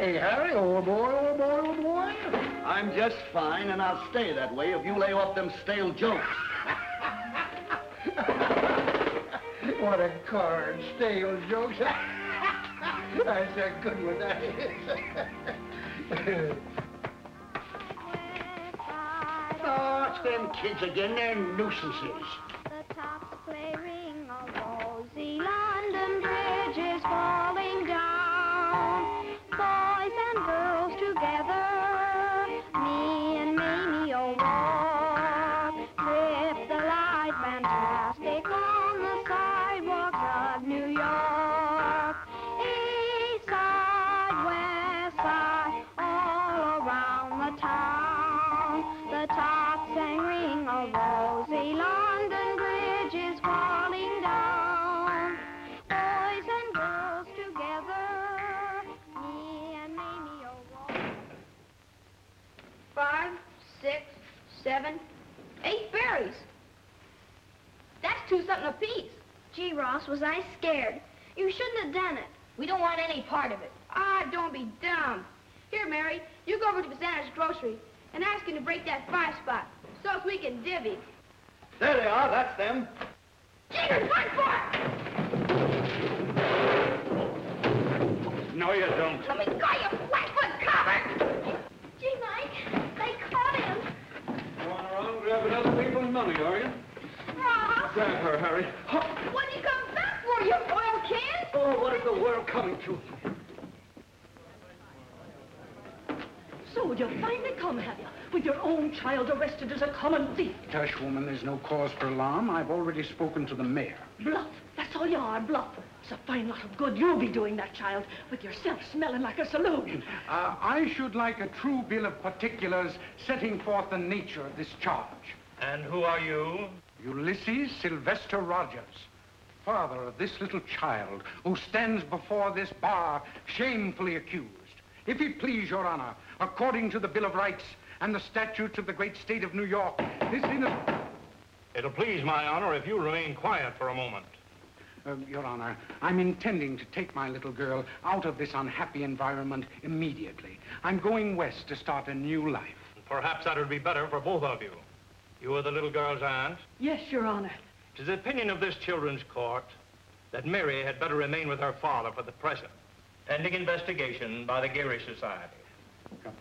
Hey, Harry, old boy, old boy, old boy. I'm just fine, and I'll stay that way if you lay off them stale jokes. What a card, stale jokes. That's a good one, that is. Oh, it's them kids again. They're nuisances. The tops clearing of rosy London Bridge is falling down. Boys and girls together, me and Mamie will walk. Trip the light fantastic on the sidewalks of New York. East side, west side, all around the town. The top ring of rosy London Bridge is falling down. Boys and girls together, me and Mamie will walk. 5, 6, 7, 8 berries. That's 2 something apiece. Gee, Ross, was I scared. You shouldn't have done it. We don't want any part of it. Ah, don't be dumb. Here, Mary, you go over to Bazander's grocery and ask him to break that 5 spot so as we can divvy. There they are. That's them. Jeepers, run for it! No, you don't. Let me go, you flatfoot cover! Gee, Mike, they caught him. Going around grabbing other people's money, are you? Ross! Grab her, Harry. What did you come back for, you oil can? Oh, what is the world coming to? So you finally come, have you? With your own child arrested as a common thief. Hush, woman, there's no cause for alarm. I've already spoken to the mayor. Bluff. That's all you are, bluff. It's a fine lot of good you'll be doing that child, with yourself smelling like a saloon. I should like a true bill of particulars setting forth the nature of this charge. And who are you? Ulysses Sylvester Rogers, father of this little child who stands before this bar shamefully accused. If it please, Your Honor, according to the Bill of Rights and the statutes of the great state of New York, this innocent... It'll please my honor if you remain quiet for a moment. Your Honor, I'm intending to take my little girl out of this unhappy environment immediately. I'm going west to start a new life. Perhaps that would be better for both of you. You are the little girl's aunt. Yes, Your Honor. It is the opinion of this children's court that Mary had better remain with her father for the present, pending investigation by the Geary Society. Come.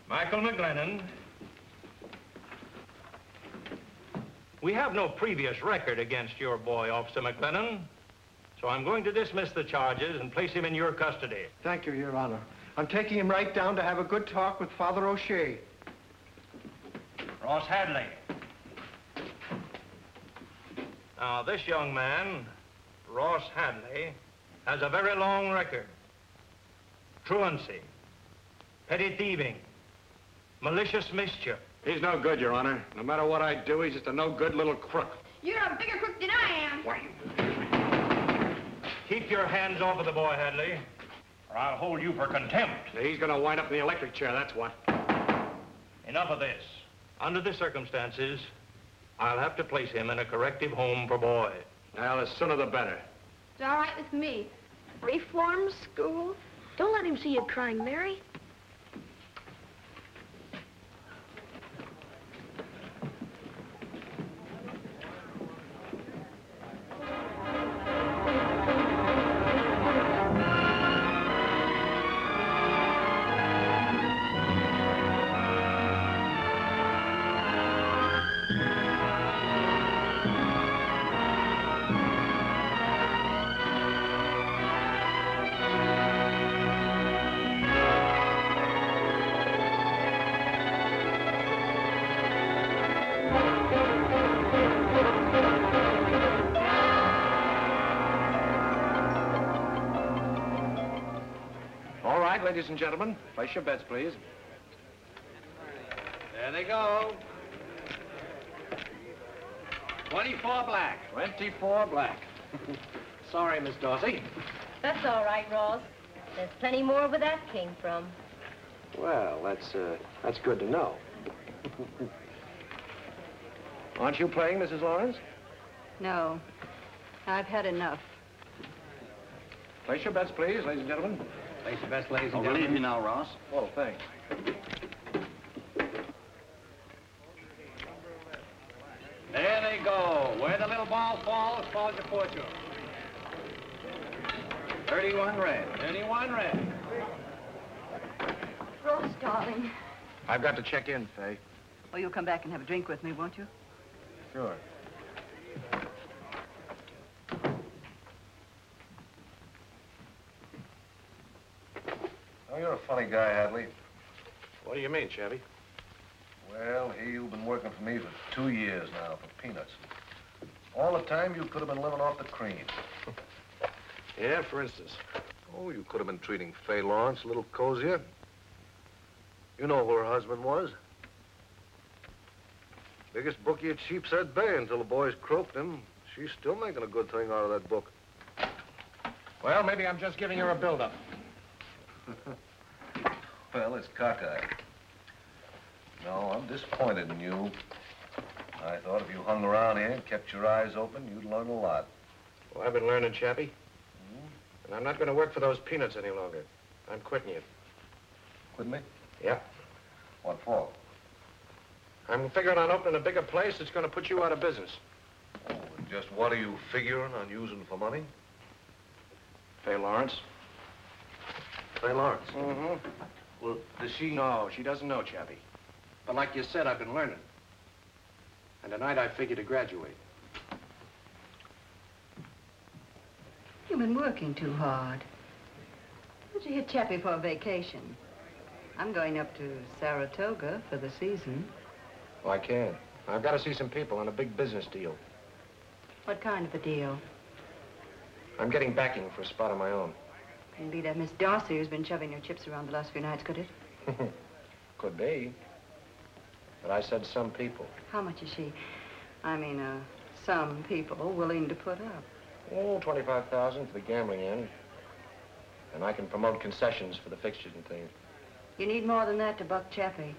Michael McGlennon. We have no previous record against your boy, Officer McGlennon, so I'm going to dismiss the charges and place him in your custody. Thank you, Your Honor. I'm taking him right down to have a good talk with Father O'Shea. Ross Hadley. Now, this young man, Ross Hadley, has a very long record. Truancy, petty thieving, malicious mischief. He's no good, Your Honor. No matter what I do, he's just a no-good little crook. You're a bigger crook than I am. Why, Keep your hands off of the boy, Hadley, or I'll hold you for contempt. he's gonna wind up in the electric chair, that's what. Enough of this. Under the circumstances, I'll have to place him in a corrective home for boys. Well, the sooner the better. It's all right with me. Reform school? Don't let him see you crying, Mary. Ladies and gentlemen, place your bets, please. There they go. 24 black. 24 black. Sorry, Miss Dorsey. That's all right, Ross. There's plenty more where that came from. Well, that's good to know. Aren't you playing, Mrs. Lawrence? No. I've had enough. Place your bets, please, ladies and gentlemen. Place your best, ladies and I'll gentlemen. relieve you now, Ross. Oh, thanks. There they go. Where the little ball falls your fortune. 31 red. 31 red. Ross, darling. I've got to check in, Faye. Well, you'll come back and have a drink with me, won't you? Sure. Oh, you're a funny guy, Hadley. What do you mean, Chevy? Well, here you've been working for me for 2 years now for peanuts. All the time you could have been living off the cream. Yeah, for instance. Oh, you could have been treating Faye Lawrence a little cozier. You know who her husband was. Biggest bookie at Sheepshead Bay until the boys croaked him. She's still making a good thing out of that book. Well, maybe I'm just giving her a build-up. Well, it's cockeyed. No, I'm disappointed in you. I thought if you hung around here and kept your eyes open, you'd learn a lot. Well, I've been learning, Chappie. And I'm not going to work for those peanuts any longer. I'm quitting you. Quitting me? Yeah. What for? I'm figuring on opening a bigger place that's going to put you out of business. Oh, and just what are you figuring on using for money? Faye Lawrence. Faye Lawrence? Mm-hmm. Well, does she... No, she doesn't know, Chappie. But like you said, I've been learning. And tonight I figure to graduate. You've been working too hard. Where'd you hit Chappie for a vacation? I'm going up to Saratoga for the season. Well, I can. I've got to see some people on a big business deal. What kind of a deal? I'm getting backing for a spot of my own. Couldn't be that Miss Darcy who's been shoving your chips around the last few nights, could it? Could be. But I said some people. How much is she? I mean, some people willing to put up. Oh, 25,000 for the gambling end. And I can promote concessions for the fixtures and things. You need more than that to buck Chappie.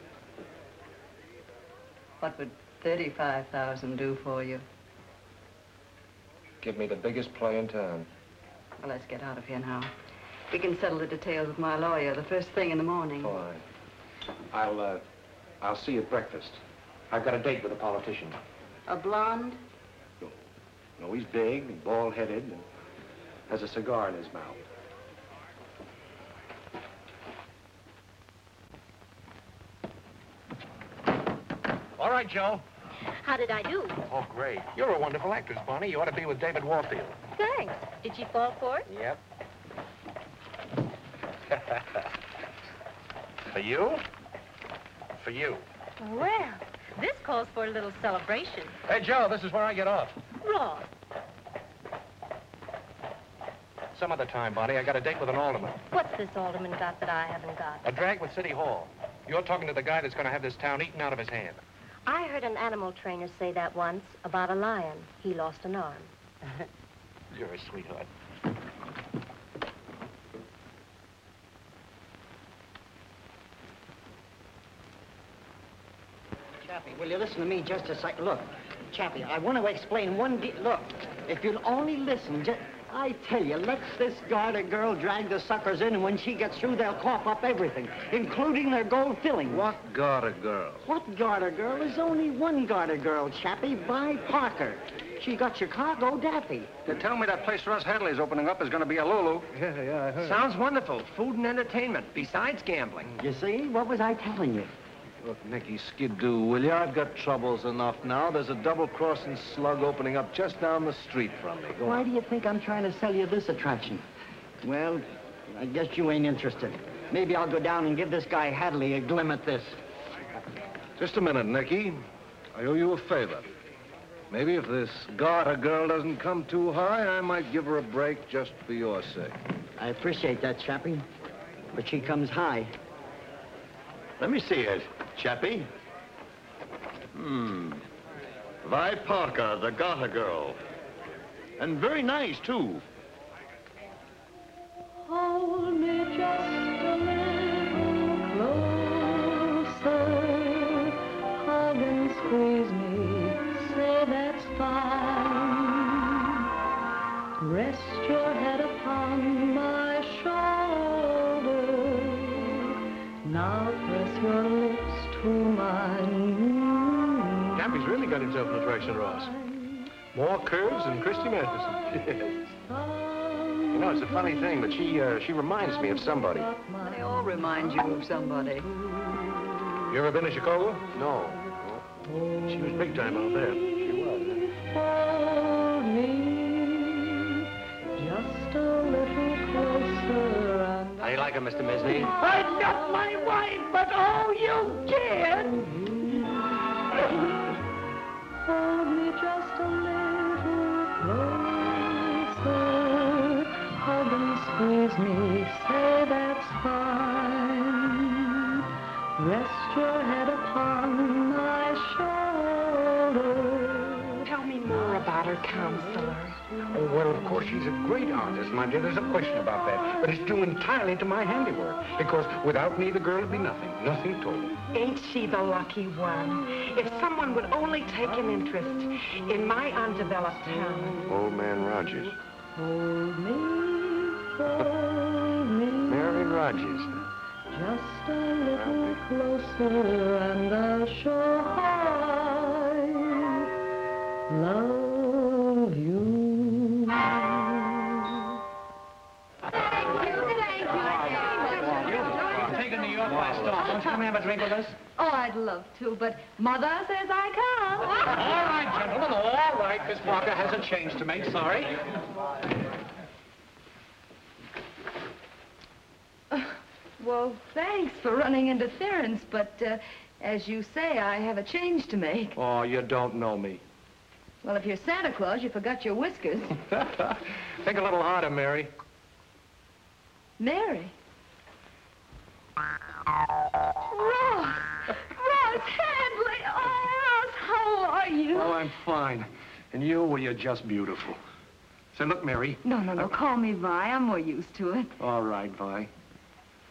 What would 35,000 do for you? Give me the biggest play in town. Well, let's get out of here now. We can settle the details with my lawyer the first thing in the morning. Fine. I'll see you at breakfast. I've got a date with a politician. A blonde? No, he's big and bald-headed and has a cigar in his mouth. All right, Joe. How did I do? Oh, great. You're a wonderful actress, Bonnie. You ought to be with David Warfield. Thanks. Did she fall for it? Yep. For you? For you. Well, this calls for a little celebration. Hey, Joe, this is where I get off. Ross. Some other time, Bonnie. I got a date with an alderman. What's this alderman got that I haven't got? A drag with City Hall. You're talking to the guy that's going to have this town eaten out of his hand. I heard an animal trainer say that once about a lion. He lost an arm. You're a sweetheart. Chappie, will you listen to me just a second? Look, Chappie, I want to explain one Look, if you'll only listen, I tell you, let this garter girl drag the suckers in, and when she gets through, they'll cough up everything, including their gold filling. What garter girl? What garter girl? There's only one garter girl, Chappie, by Parker. She got Chicago Daffy. They tell me that place Ross Hadley's opening up is going to be a Lulu. Yeah, I heard. Sounds wonderful. Food and entertainment, besides gambling. You see? What was I telling you? Look, Nicky Skidoo, will you? I've got troubles enough now. There's a double-crossing slug opening up just down the street from me. Go Why on. do you think I'm trying to sell you this attraction? Well, I guess you ain't interested. Maybe I'll go down and give this guy Hadley a glim at this. Just a minute, Nicky. I owe you a favor. Maybe if this garter girl doesn't come too high, I might give her a break just for your sake. I appreciate that, Chappie. But she comes high. Let me see it, Chappie. Vi Parker, the garter girl. And very nice, too. Hold me just a little closer. Hug and squeeze me. Say that's fine. Rest your head upon my shoulder. fine. Cappy's really got himself an attraction, Ross. More curves than Christy Masterson. You know, it's a funny thing, but she reminds me of somebody. They all remind you of somebody. You ever been to Chicago? No. She was big time out there. She was. Hold me just a little closer. How you like her, Mr. Misney? I'm not my wife, but oh, you did! Hold me just a little closer. Hug and squeeze me, say that's fine. Rest your head upon my shoulder. Tell me more about her, counselor. Oh, well, of course, she's a great artist, my dear. There's a question about that. But it's due entirely to my handiwork. Because without me, the girl would be nothing. Nothing total. Ain't she the lucky one? If someone would only take an interest in my undeveloped talent. Old man Rogers. Hold me, hold me. Mary Rogers. Just a little closer and I'll show I love you. Taking New York by storm. Won't you come have a drink with us? Oh, I'd love to, but Mother says I can't. All right, gentlemen, all right. Miss Parker has a change to make. Sorry. Well, thanks for running interference, but as you say, I have a change to make. Oh, you don't know me. Well, if you're Santa Claus, you forgot your whiskers. Think a little harder, Mary. Mary? Ross! Ross Hadley! Oh, Ross, how are you? Oh, I'm fine. And you, well, you're just beautiful. Say, look, Mary. No, call me Vi. I'm more used to it. All right, Vi.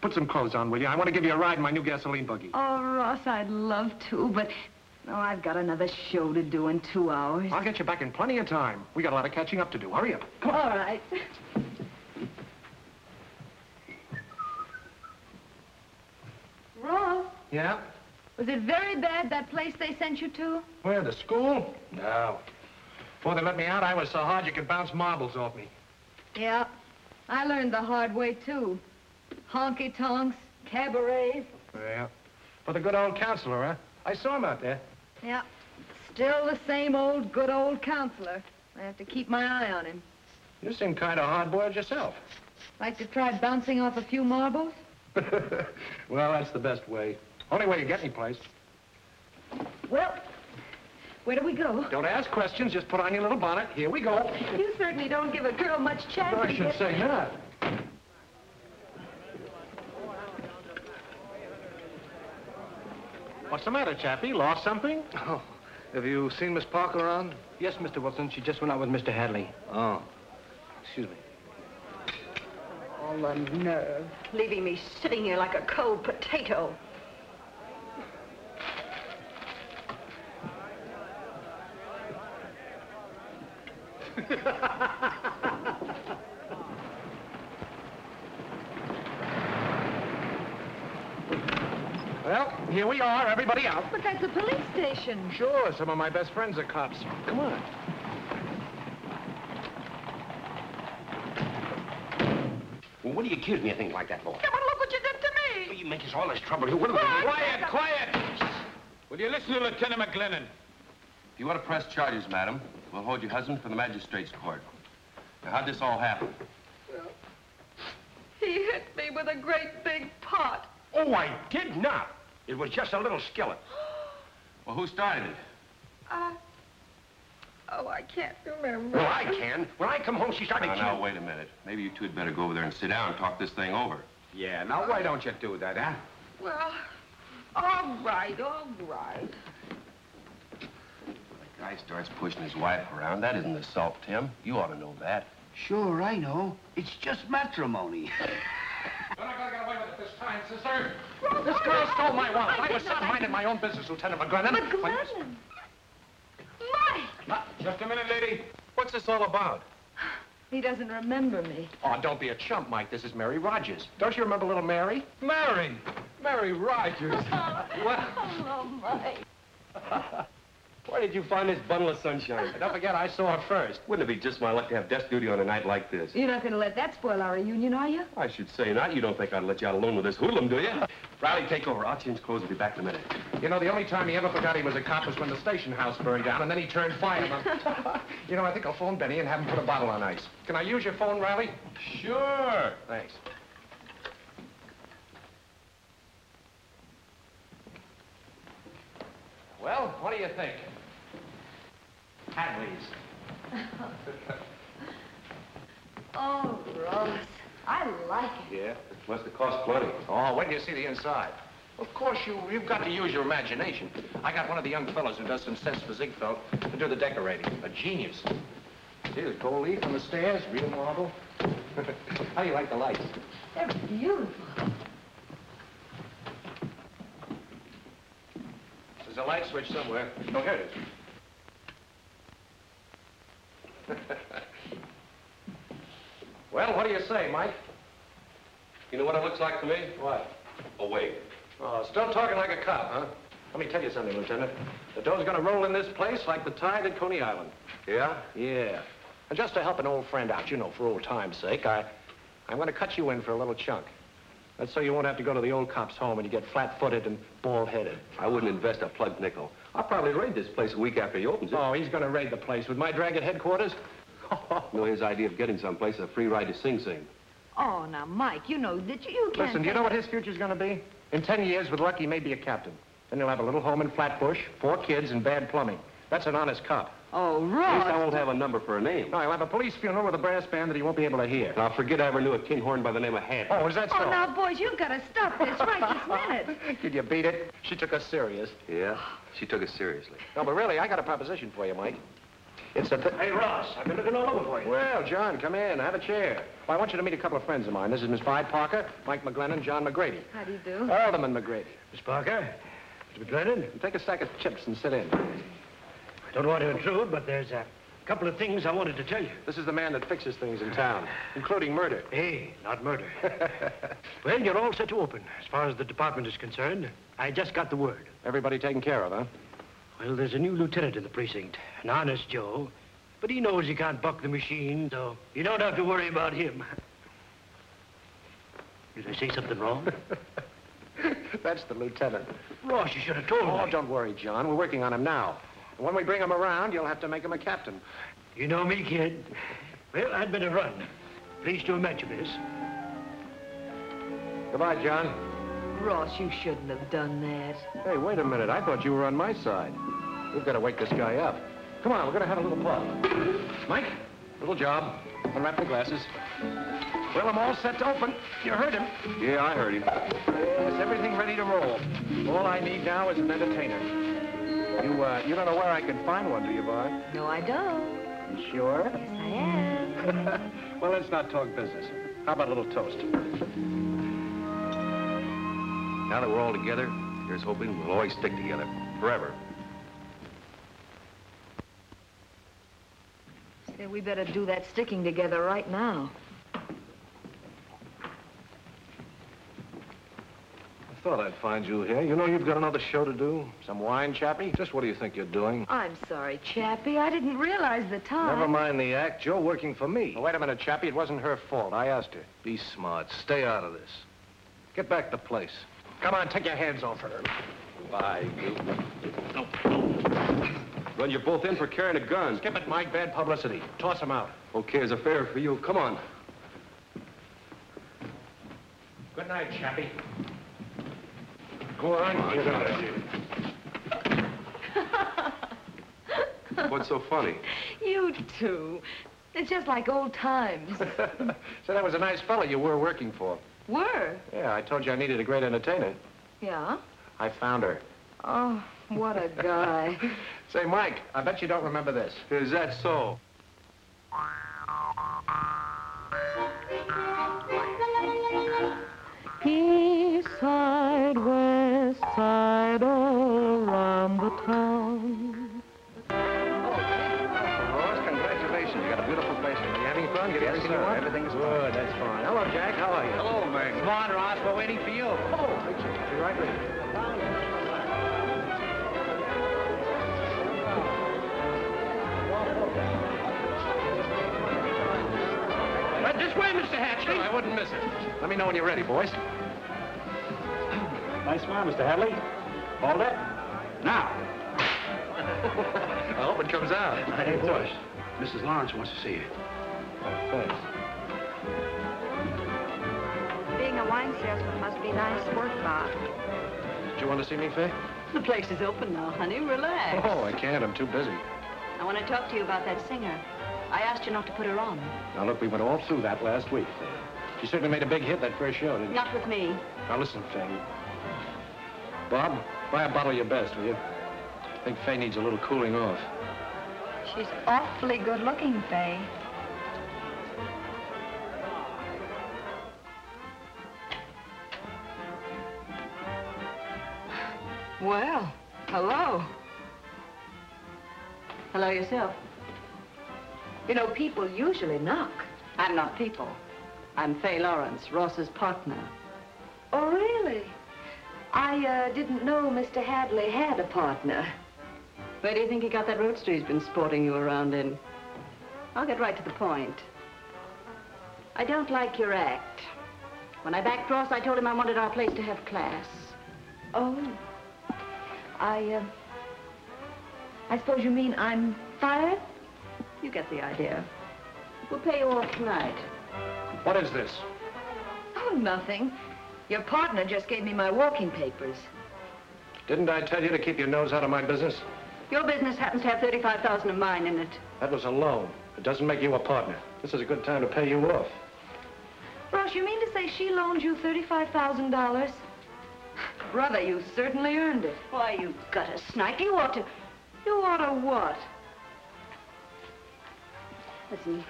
Put some clothes on, will you? I want to give you a ride in my new gasoline buggy. Oh, Ross, I'd love to, but... Oh, I've got another show to do in 2 hours. I'll get you back in plenty of time. We got a lot of catching up to do. Hurry up. Come on. All right. Ross, Yeah? was it very bad, that place they sent you to? Where, the school? No. Before they let me out, I was so hard you could bounce marbles off me. Yeah, I learned the hard way, too. Honky-tonks, cabarets. Yeah. For the good old counselor, huh? I saw him out there. Yeah, still the same old good old counselor. I have to keep my eye on him. You seem kind of hard-boiled yourself. Like to try bouncing off a few marbles? Well, that's the best way. Only way you get any place. Well, where do we go? Don't ask questions, just put on your little bonnet. Here we go. You certainly don't give a girl much chance. I should say not. What's the matter, Chappie? Lost something? Oh, have you seen Miss Parker around? Yes, Mr. Wilson. She just went out with Mr. Hadley. Oh, excuse me. All the nerve, leaving me sitting here like a cold potato. Well, here we are, everybody out. But that's a police station. Sure, some of my best friends are cops. Come on. Well, what do you accuse me of things like that for? Come on, look what you did to me. You make us all this trouble here. What are we doing? Quiet, quiet! Will you listen to Lieutenant McGlennon? If you want to press charges, madam, we'll hold your husband for the magistrate's court. Now, how'd this all happen? He hit me with a great big pot. Oh, I did not. It was just a little skillet. Well, who started it? Oh, I can't remember. Well, I can. When I come home, she started Now, wait a minute. Maybe you two had better go over there and sit down and talk this thing over. Yeah, now why don't you do that, huh? Well, all right, all right. The guy starts pushing his wife around. That isn't assault, Tim. You ought to know that. Sure, I know. It's just matrimony. You're not gonna get away with it this time, sister. This girl stole my wallet. I was sitting minding my own business, Lieutenant McGlennon. McGlennon. Mike! Just a minute, lady. What's this all about? He doesn't remember me. Oh, don't be a chump, Mike. This is Mary Rogers. Don't you remember little Mary? Mary! Mary Rogers! What? Hello, Mike. Where did you find this bundle of sunshine? Don't forget, I saw her first. Wouldn't it be just my luck to have desk duty on a night like this? You're not going to let that spoil our reunion, are you? I should say not. You don't think I'd let you out alone with this hoodlum, do you? Riley, take over. I'll change clothes and be back in a minute. You know, the only time he ever forgot he was a cop was when the station house burned down, and then he turned fireman. You know, I think I'll phone Benny and have him put a bottle on ice. Can I use your phone, Riley? Sure. Thanks. Well, what do you think? Hadley's. Oh, Ross, I like it. Yeah? It must have cost plenty. Oh, wait till you see the inside. Of course, you've got to use your imagination. I got one of the young fellows who does some sense for Ziegfeld to do the decorating. A genius. See, there's gold leaf on the stairs, real marble. How do you like the lights? They're beautiful. There's a light switch somewhere. Oh, here it is. Well, what do you say, Mike? You know what it looks like to me? What? A wig. Oh, still talking like a cop, huh? Let me tell you something, Lieutenant. The dough's gonna roll in this place like the tide at Coney Island. Yeah? Yeah. And just to help an old friend out, you know, for old time's sake, I'm gonna cut you in for a little chunk. That's so you won't have to go to the old cop's home and you get flat-footed and bald-headed. I wouldn't invest a plugged nickel. I'll probably raid this place a week after he opens it. Oh, he's gonna raid the place. With my drag at headquarters? You know, his idea of getting someplace is a free ride to Sing Sing. Oh, now, Mike, you know that you can't... Listen, do you know what his future's gonna be? In 10 years, with luck, he may be a captain. Then he'll have a little home in Flatbush, 4 kids, and bad plumbing. That's an honest cop. Oh, At Ross. least I won't have a number for a name. No, he'll have a police funeral with a brass band that he won't be able to hear. And I'll forget I ever knew a kinghorn by the name of Hadley. Oh, is that so? Oh, now, boys, you've got to stop this right this minute. Could you beat it? She took us serious. Yeah? She took it seriously. No, but really, I got a proposition for you, Mike. It's a... Hey, Ross, I've been looking all over for you. Well, John, come in. Have a chair. Well, I want you to meet a couple of friends of mine. This is Miss Vi Parker, Mike McGlennon, John McGrady. How do you do? Alderman McGrady. Miss Parker, Mr. McGlennon. Take a stack of chips and sit in. I don't want to intrude, but there's a couple of things I wanted to tell you. This is the man that fixes things in town, including murder. Hey, not murder. Well, you're all set to open. As far as the department is concerned, I just got the word. Everybody taken care of, huh? Well, there's a new lieutenant in the precinct, an honest Joe. But he knows he can't buck the machine, so you don't have to worry about him. Did I say something wrong? That's the lieutenant. Ross, you should have told me. Oh, don't worry, John. We're working on him now. And when we bring him around, you'll have to make him a captain. You know me, kid. Well, I'd better run. Pleased to have met you, miss. Goodbye, John. Ross, you shouldn't have done that. Hey, wait a minute. I thought you were on my side. We've got to wake this guy up. Come on, we're going to have a little puff. Mike, little job. Unwrap the glasses. Well, I'm all set to open. You heard him. Yeah, I heard him. Is everything ready to roll? All I need now is an entertainer. You don't know where I can find one, do you, Vi? No, I don't. You sure? Yes, I am. Well, let's not talk business. How about a little toast? Now that we're all together, here's hoping we'll always stick together. Forever. Say, we better do that sticking together right now. I thought I'd find you here. You know you've got another show to do. Some wine, Chappie? Just what do you think you're doing? I'm sorry, Chappie. I didn't realize the time. Never mind the act. Joe working for me. Oh, wait a minute, Chappie. It wasn't her fault. I asked her. Be smart. Stay out of this. Get back to place. Come on, take your hands off her. Bye, you. Run you both in for carrying a gun. Skip it, Mike. Bad publicity. Toss him out. Okay, as a favor for you. Come on. Good night, Chappie. Go on. Get out of here. What's so funny? You two. It's just like old times. So that was a nice fellow you were working for. Were? Yeah, I told you I needed a great entertainer. Yeah? I found her. Oh, what a guy. Say, Mike, I bet you don't remember this. Is that so? East side, west side, all around the town. Ross, congratulations. You got a beautiful place. Are you having fun? son? Get everything you want? Everything's good. That's fine. Hello, Jack. How are you? Hello, man. Come on, Ross. We're waiting for you. Oh, be right with you. Right this way, Mr. Hadley. I wouldn't miss it. Let me know when you're ready, boys. Nice smile, Mr. Hadley. Hold it. Now. I hope it comes out. Hey, boys. Mrs. Lawrence wants to see you. Oh, thanks. Being a wine salesman must be nice work, Bob. Did you want to see me, Faye? The place is open now, honey. Relax. Oh, I can't. I'm too busy. I want to talk to you about that singer. I asked you not to put her on. Now, look, we went all through that last week, Faye. She certainly made a big hit that first show, didn't she? Not with me. Now, listen, Faye. Bob, buy a bottle of your best, will you? I think Faye needs a little cooling off. She's awfully good-looking, Faye. Well, hello. Hello yourself. You know, people usually knock. I'm not people. I'm Faye Lawrence, Ross's partner. Oh, really? I didn't know Mr. Hadley had a partner. Where do you think he got that roadster he's been sporting you around in? I'll get right to the point. I don't like your act. When I backed Ross, I told him I wanted our place to have class. Oh. I suppose you mean I'm fired? You get the idea. We'll pay you off tonight. What is this? Oh, nothing. Your partner just gave me my walking papers. Didn't I tell you to keep your nose out of my business? Your business happens to have $35,000 of mine in it. That was a loan. It doesn't make you a partner. This is a good time to pay you off. Ross, you mean to say she loaned you $35,000? Brother, you certainly earned it. Why, you gutter snipe. You ought to what? Listen,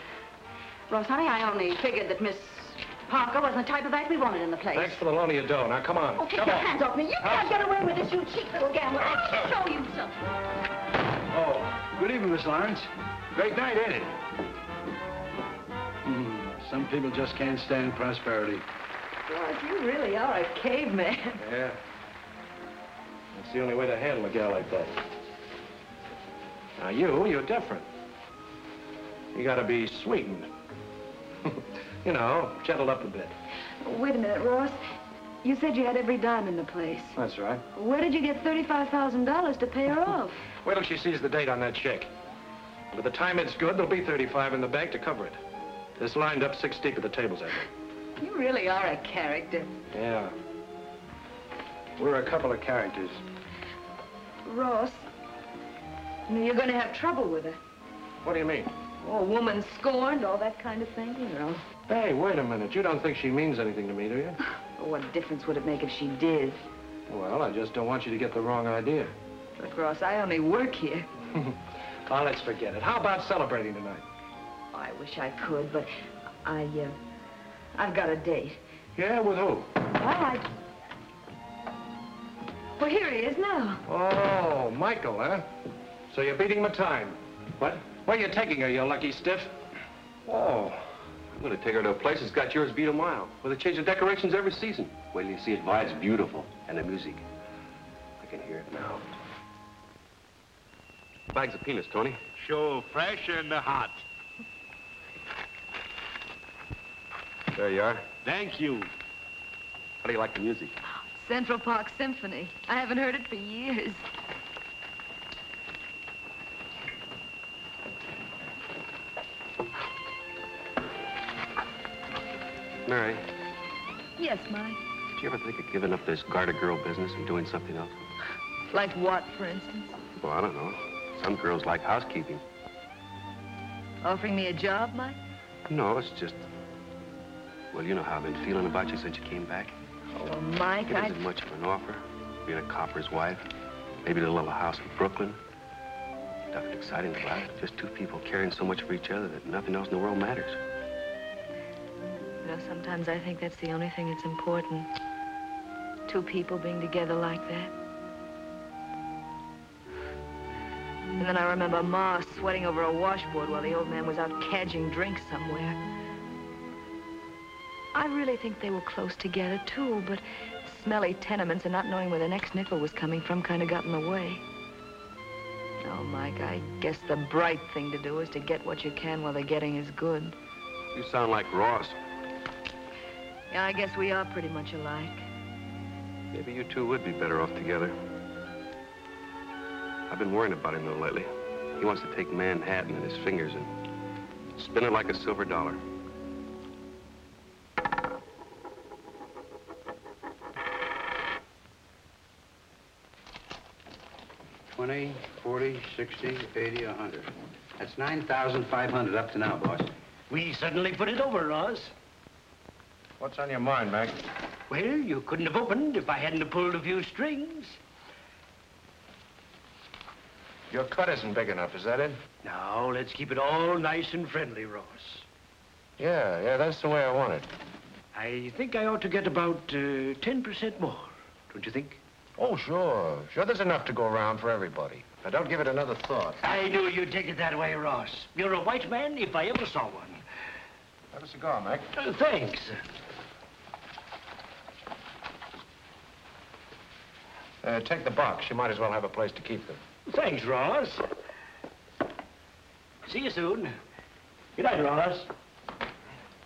Ross, honey, I only figured that Miss Parker wasn't the type of act we wanted in the place. Thanks for the loan of your dough. Now, come on. Oh, take come your on. hands off me. You can't get away with this, you cheap little gambler. I'll show you something. Oh, good evening, Miss Lawrence. Great night, ain't it? Some people just can't stand prosperity. Ross, you really are a caveman. Yeah. That's the only way to handle a gal like that. Now, you're different. You gotta be sweetened. You know, gentled up a bit. Wait a minute, Ross. You said you had every dime in the place. That's right. Where did you get $35,000 to pay her off? Wait till she sees the date on that check. By the time it's good, there'll be 35 in the bank to cover it. It's lined up 6 deep at the tables, I think. You really are a character. Yeah. We're a couple of characters. Ross, you know, you're going to have trouble with her. What do you mean? Oh, a woman scorned, all that kind of thing, you know. Hey, wait a minute. You don't think she means anything to me, do you? Oh, what difference would it make if she did? Well, I just don't want you to get the wrong idea. But, Ross, I only work here. Oh, let's forget it. How about celebrating tonight? Oh, I wish I could, but I've got a date. Yeah, with who? Well, here he is now. Oh, Michael, huh? So you're beating my time. What? Where are you taking her, you lucky stiff? Oh, I'm going to take her to a place that's got yours beat a mile, where they change the decorations every season. Wait till you see it. Why, it's beautiful. And the music. I can hear it now. Bags of peanuts, Tony. Sure, fresh and hot. There you are. Thank you. How do you like the music? Central Park Symphony. I haven't heard it for years. Mary, Yes, Mike. did you ever think of giving up this garter girl business and doing something else? Like what, for instance? Well, I don't know. Some girls like housekeeping. Offering me a job, Mike? No, it's just... Well, you know how I've been feeling about you since you came back. Oh, well, Mike, It isn't much of an offer. Being a copper's wife. Maybe a little house in Brooklyn. Nothing exciting about it. Just two people caring so much for each other that nothing else in the world matters. You know, sometimes I think that's the only thing that's important. Two people being together like that. And then I remember Ma sweating over a washboard while the old man was out cadging drinks somewhere. I really think they were close together, too, but smelly tenements and not knowing where the next nickel was coming from kind of got in the way. Oh, Mike, I guess the bright thing to do is to get what you can while the getting is good. You sound like Ross. Yeah, I guess we are pretty much alike. Maybe you two would be better off together. I've been worrying about him, though, lately. He wants to take Manhattan in his fingers and spin it like a silver dollar. 20, 40, 60, 80, 100. That's 9,500 up to now, boss. We suddenly put it over, Ross. What's on your mind, Mac? Well, you couldn't have opened if I hadn't have pulled a few strings. Your cut isn't big enough, is that it? Now, let's keep it all nice and friendly, Ross. Yeah, that's the way I want it. I think I ought to get about 10% more, don't you think? Oh, sure. Sure, there's enough to go around for everybody. Now, don't give it another thought. I knew you'd take it that way, Ross. You're a white man if I ever saw one. Have a cigar, Mac. Thanks. Take the box. You might as well have a place to keep them. Thanks, Ross. See you soon. Good night, Ross.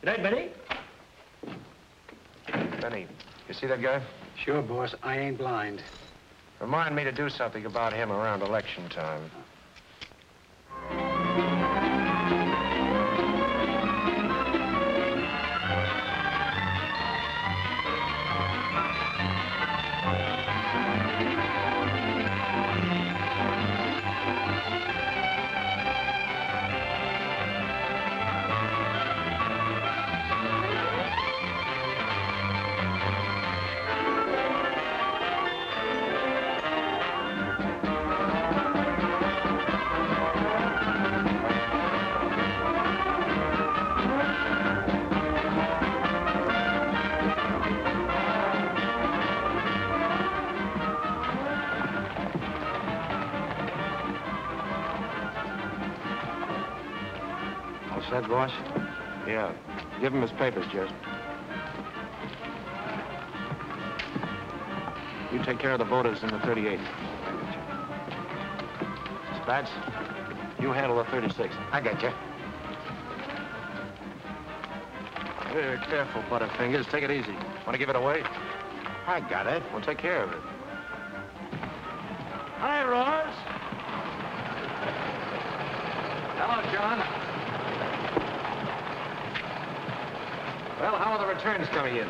Good night, Benny. Benny, you see that guy? Sure, boss. I ain't blind. Remind me to do something about him around election time. Set, boss? Yeah. Give him his papers, Jess. You take care of the voters in the 38. Spats, you handle the 36. I got you. Careful, Butterfingers. Take it easy. Want to give it away? I got it. We'll take care of it. Hi, Ross. Hello, John. Well, how are the returns coming in?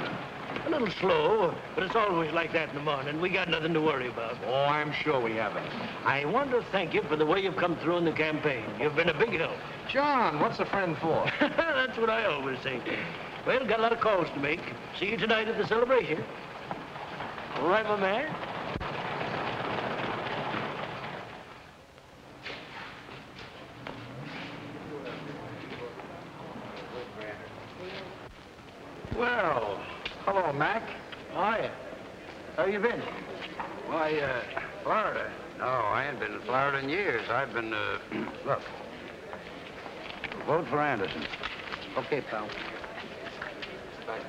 A little slow, but it's always like that in the morning. We got nothing to worry about. Oh, I'm sure we haven't. I want to thank you for the way you've come through in the campaign. You've been a big help. John, what's a friend for? That's what I always say. Well, got a lot of calls to make. See you tonight at the celebration. All right, my man? Well, hello, Mac. Hiya. How you been? Why, Florida. No, I ain't been in Florida in years. I've been, look. Vote for Anderson. Okay, pal. Bye.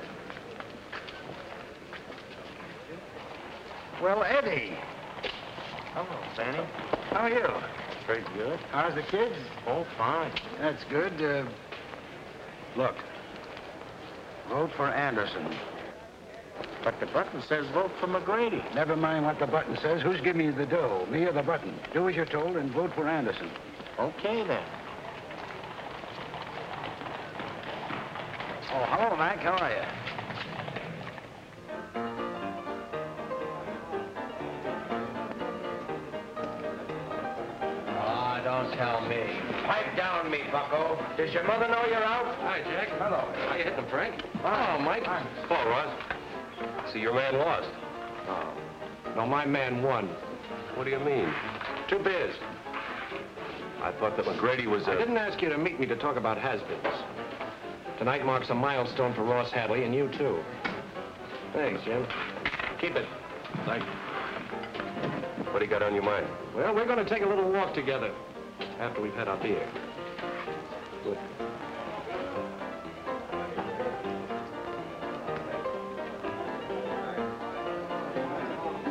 Well, Eddie. Hello, Fanny. How are you? Pretty good. How's the kids? Oh, fine. That's good. Look. Vote for Anderson. But the button says vote for McGrady. Never mind what the button says. Who's giving you the dough, me or the button? Do as you're told and vote for Anderson. Okay, then. Oh, hello, Mac. How are you? Ah, don't tell me. Pipe down me, bucko. Does your mother know you're out? Hi, Jack. Hello. How you hitting him, Frank? Oh, Mike. Hello, Ross. See, your man lost. Oh. No, my man won. What do you mean? Too biz. I thought that McGrady was I didn't ask you to meet me to talk about has-beens. Tonight marks a milestone for Ross Hadley, and you, too. Thanks, Jim. Keep it. Thank you. What do you got on your mind? Well, we're going to take a little walk together after we've had our beer. Good.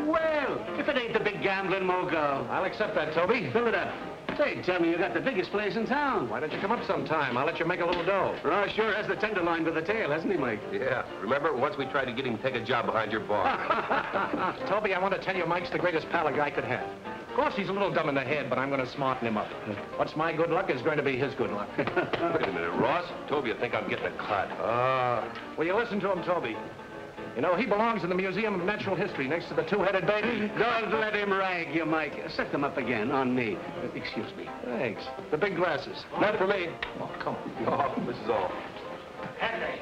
Well, if it ain't the big gambling mogul. I'll accept that, Toby. Fill it up. Say, tell me you got the biggest place in town. Why don't you come up sometime? I'll let you make a little dough. Ross sure has the tenderloin with the tail, hasn't he, Mike? Yeah. Remember, once we tried to get him to take a job behind your bar. Toby, I want to tell you Mike's the greatest pal a guy could have. Of course, he's a little dumb in the head, but I'm going to smarten him up. What's my good luck is going to be his good luck. Wait a minute, Ross. Toby, I think I'm getting a clod. Will you listen to him, Toby? You know, he belongs in the Museum of Natural History next to the two-headed baby. Don't let him rag you, Mike. Set them up again on me. Excuse me. Thanks. The big glasses. Not for me. Oh, come on. Oh, this is all. Hadley.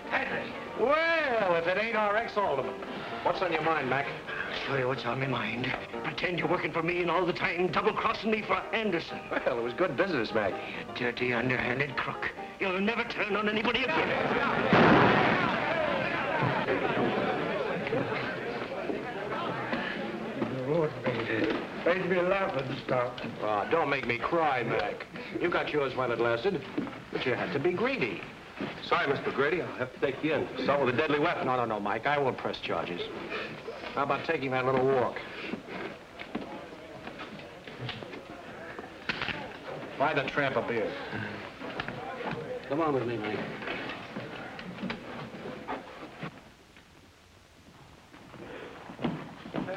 Hadley. Well, if it ain't our ex-alderman. What's on your mind, Mac? I'll show you what's on my mind. Pretend you're working for me and all the time double-crossing me for Anderson. Well, it was good business, Mac. You dirty, underhanded crook. You'll never turn on anybody again. Made me laugh and stuff. Oh, don't make me cry, Mac. You got yours while it lasted, but you had to be greedy. Sorry, Mr. Grady. I'll have to take you in. Assault with a deadly weapon. No, Mike. I won't press charges. How about taking that little walk? Buy the tramp a beer. Come on with me, Mike.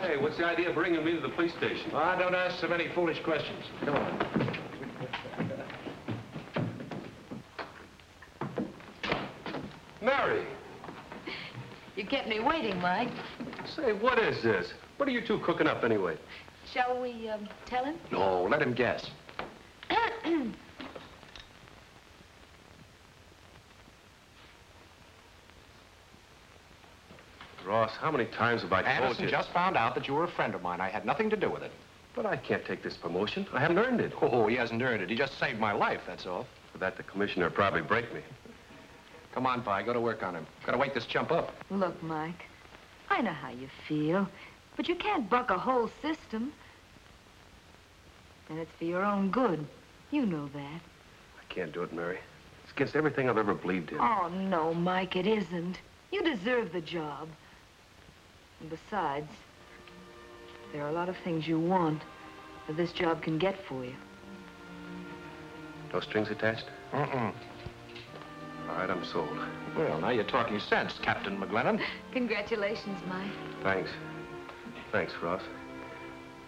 Hey, what's the idea of bringing me to the police station? Don't ask so many foolish questions. Come on. Mary! You kept me waiting, Mike. Say, what is this? What are you two cooking up anyway? Shall we, tell him? No, let him guess. Ross, how many times have I told Anderson you? just found out that you were a friend of mine. I had nothing to do with it. But I can't take this promotion. I haven't earned it. Oh, he hasn't earned it. He just saved my life, that's all. For that, the commissioner probably break me. Come on, Vi, go to work on him. Gotta wake this chump up. Look, Mike, I know how you feel, but you can't buck a whole system. And it's for your own good. You know that. I can't do it, Mary. It's against everything I've ever believed in. Oh, no, Mike, it isn't. You deserve the job. And besides, there are a lot of things you want that this job can get for you. No strings attached? Mm-mm. All right, I'm sold. Well, now you're talking sense, Captain McGlennon. Congratulations, Mike. Thanks. Thanks, Ross.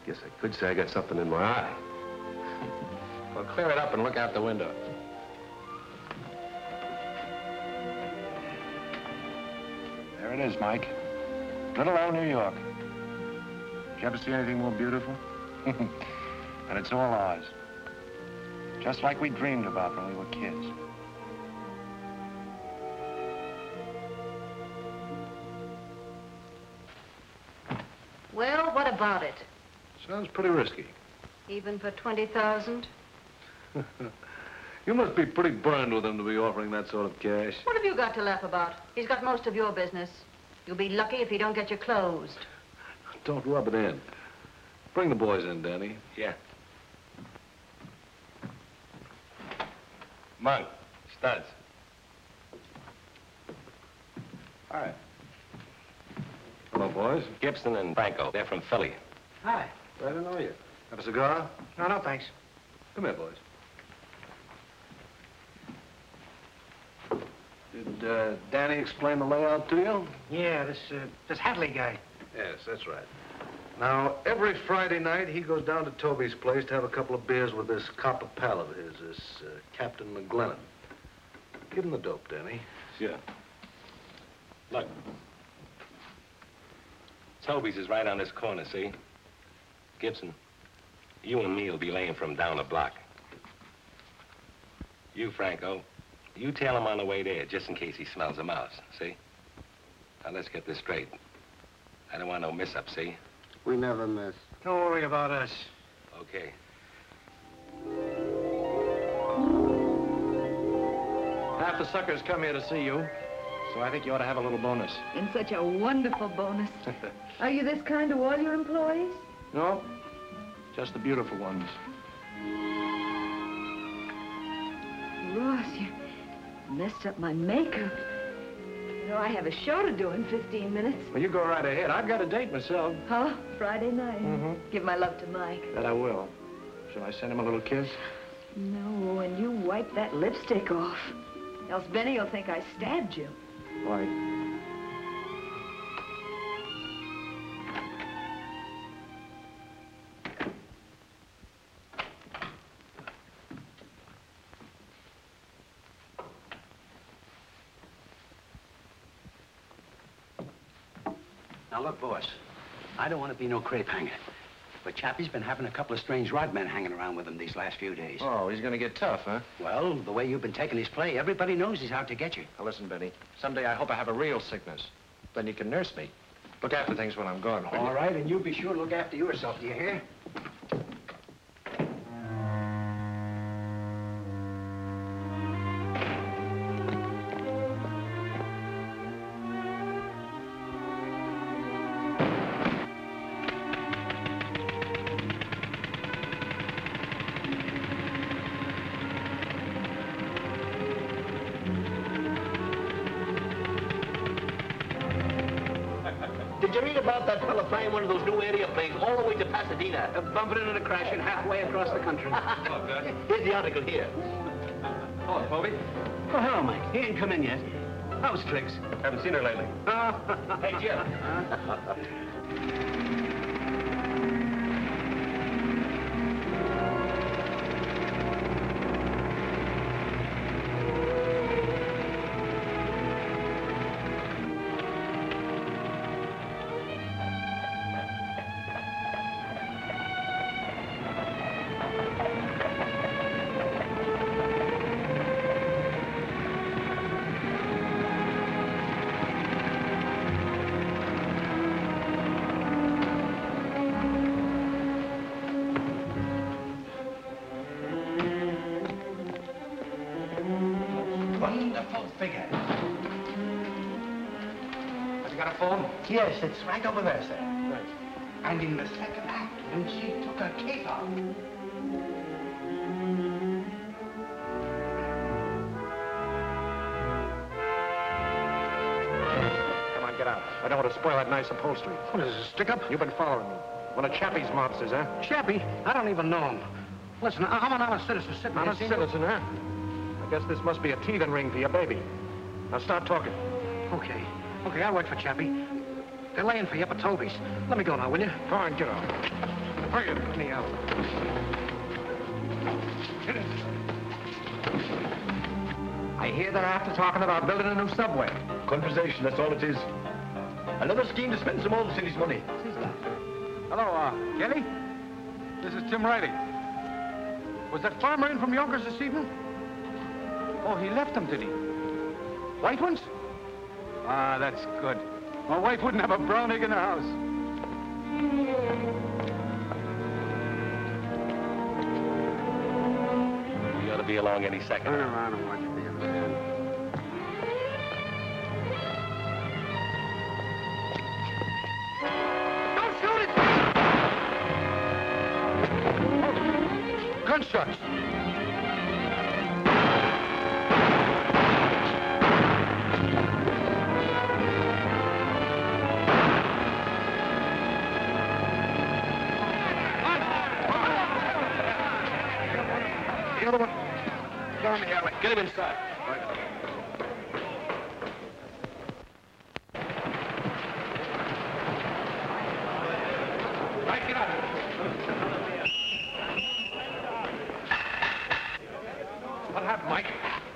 Guess I could say I got something in my eye. Well, clear it up and look out the window. There it is, Mike. Little old New York. Did you ever see anything more beautiful? And it's all ours. Just like we dreamed about when we were kids. Well, what about it? Sounds pretty risky. Even for 20,000? You must be pretty burned with him to be offering that sort of cash. What have you got to laugh about? He's got most of your business. You'll be lucky if you don't get you closed. Don't rub it in. Bring the boys in, Danny. Yeah. Monk, studs. All right. Hello, boys. Gibson and Franco. They're from Philly. Hi. Glad to know you. Have a cigar? No, thanks. Come here, boys. Did Danny explain the layout to you? Yeah, this Hadley guy. Yes, that's right. Now, every Friday night, he goes down to Toby's place to have a couple of beers with this copper pal of his, this Captain McGlennon. Give him the dope, Danny. Sure. Look. Toby's is right on this corner, see? Gibson, you and me will be laying from down the block. You, Franco, you tail him on the way there, just in case he smells a mouse, see? Now, let's get this straight. I don't want no mess-up, see? We never miss. Don't worry about us. Okay. Half the suckers come here to see you. So I think you ought to have a little bonus. And such a wonderful bonus. Are you this kind to all your employees? No, just the beautiful ones. Ross, you messed up my makeup. You know, I have a show to do in 15 minutes. Well, you go right ahead. I've got a date myself. Oh, Friday night. Give my love to Mike. That I will. Shall I send him a little kiss? No, and you wipe that lipstick off. Else Benny will think I stabbed you. Why? Now, look, boss, I don't want to be no crepe hanger, but Chappie's been having a couple of strange rod men hanging around with him these last few days. Oh, he's going to get tough, huh? Well, the way you've been taking his play, everybody knows he's out to get you. Now, listen, Benny, someday I hope I have a real sickness. Then you can nurse me. Look after things when I'm gone. All right, and you be sure to look after yourself, do you hear? Did you read about that fella flying one of those new airplanes all the way to Pasadena? Bumping into the crashing halfway across the country. Here's the article here. Oh, Toby. Oh, hello, Mike. He ain't come in yet. How's Trix? Haven't seen her lately. Hey, Jim. Wonderful figure. Have you got a phone? Yes, it's right over there, sir. Right. And in the second act, when she took her cape off. Come on, get out. I don't want to spoil that nice upholstery. What is this, a stick-up? You've been following me. One of Chappie's mobsters, huh? Chappie? I don't even know him. Listen, I'm an honest citizen sitting here. Honest citizen, huh? I guess this must be a teething ring for your baby. Now start talking. Okay. Okay, I'll wait for Chappie. They're laying for you up at Toby's. Let me go now, will you? Go on, get on. Hurry up, let me out. Get in. I hear they're after talking about building a new subway. Conversation, that's all it is. Another scheme to spend some old city's money. Hello, Kelly? This is Tim Riley. Was that farmer in from Yonkers this evening? Oh, he left them, did he? White ones? Ah, that's good. My wife wouldn't have a brown egg in the house. We ought to be along any second. Turn around and watch the other man. Don't shoot it! Gunshots! The other one down the alley. Get him inside. Right, get out. What happened, Mike?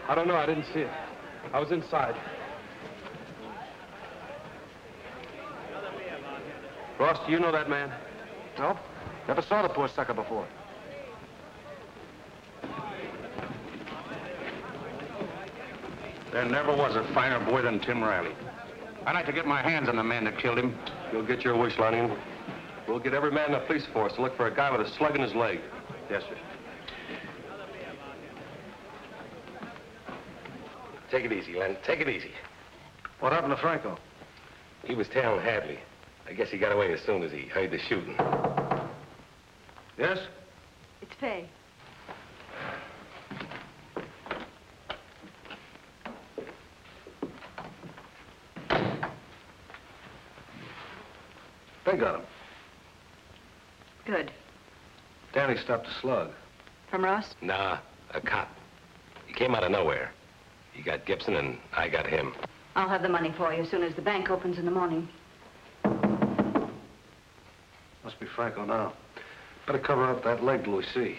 I don't know, I didn't see it. I was inside. Ross, do you know that man? No? Never saw the poor sucker before. There never was a finer boy than Tim Riley. I'd like to get my hands on the man that killed him. You'll get your wish, Lonnie. We'll get every man in the police force to look for a guy with a slug in his leg. Yes, sir. Take it easy, Len. Take it easy. What happened to Franco? He was tailing Hadley. I guess he got away as soon as he heard the shooting. Yes? It's Faye. They got him. Good. Danny stopped a slug. From Ross? Nah, a cop. He came out of nowhere. He got Gibson and I got him. I'll have the money for you as soon as the bank opens in the morning. Must be Franco now. Better cover up that leg till we see.